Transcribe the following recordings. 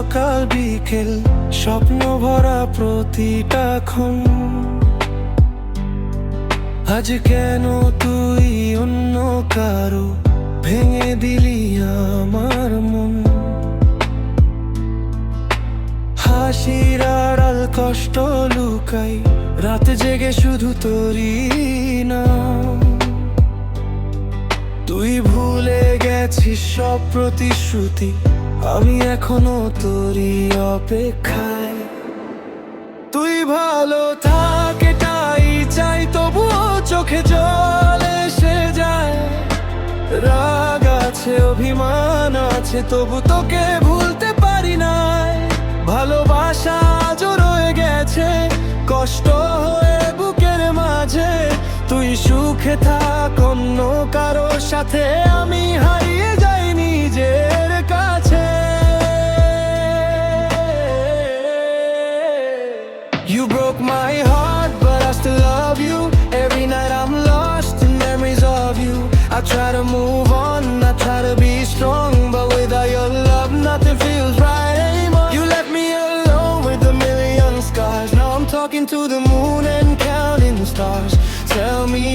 সকাল বিকেল, স্বপ্ন ভরা প্রতিটা ক্ষণ। আজ কেন তুই অন্য কারো ভেঙে দিলি আমার মন। হাসির আড়াল কষ্ট লুকাই, রাত জেগে শুধু তোরই নাম। তুই ভুলে গেছিস সব প্রতিশ্রুতি, আমি এখনো তোরই অপেক্ষায়। তুই ভালো থাক এটাই চাই, তবুও চোখে জল এসে যায়। রাগ আছে, অভিমান আছে, তবু তোকে ভুলতে পারি না। ভালোবাসা আজও রয়ে গেছে কষ্ট হয়ে বুকের মাঝে। তুই সুখে থাক অন্য কারো সাথে, আমি হারিয়ে যাই নিজের কাছে। You broke my heart, but I still love you. Every night I'm lost in memories of you. I try to move on, I try to be strong, but without your love nothing feels right anymore. You left me alone with a million scars. Now I'm talking to the moon and counting the stars. Tell me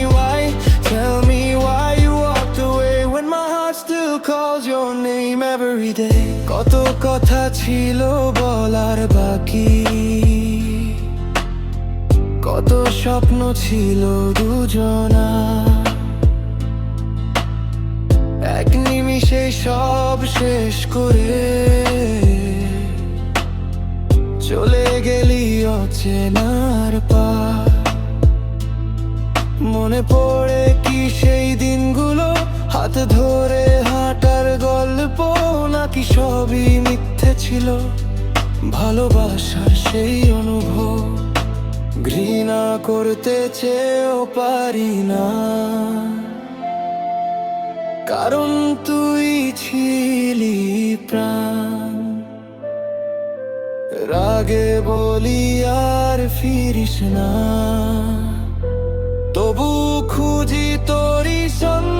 why you walked away when my heart still calls your name every day. কত কথা ছিল বলার বাকি, কত স্বপ্ন ছিল দুজনা। এক নিমিষে সব শেষ করে চলে গেলি অচেনার পার। মনে পড়ে কি সেই দিনগুলো, হাত ধরে হাঁটার গল্প, নাকি সবই মিথ্যে ছিল ভালোবাসার সেই অনুভব। ঘৃণা করতে চেয়েও পারি না, কারণ তুই ছিলি প্রাণ। রাগে বলি আর ফিরিস না, তবু খুঁজি তোরই সন্ধান।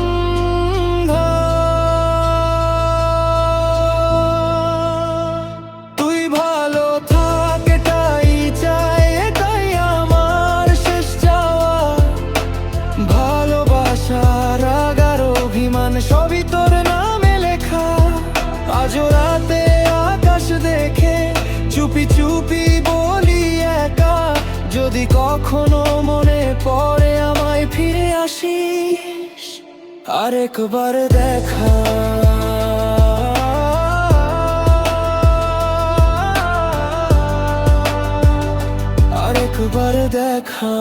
তুই ভালো থাক এটাই চাই, এটাই আমার শেষ চাওয়া। ভালোবাসা রাগ আর অভিমান সবই তোর নামে লেখা। আজও রাতে আকাশ দেখে চুপি চুপি বলি একা, যদি কখনো মনে পড়ে আমায় ফিরে আসিস আরেকবার দেখা। আরেকবার দেখা।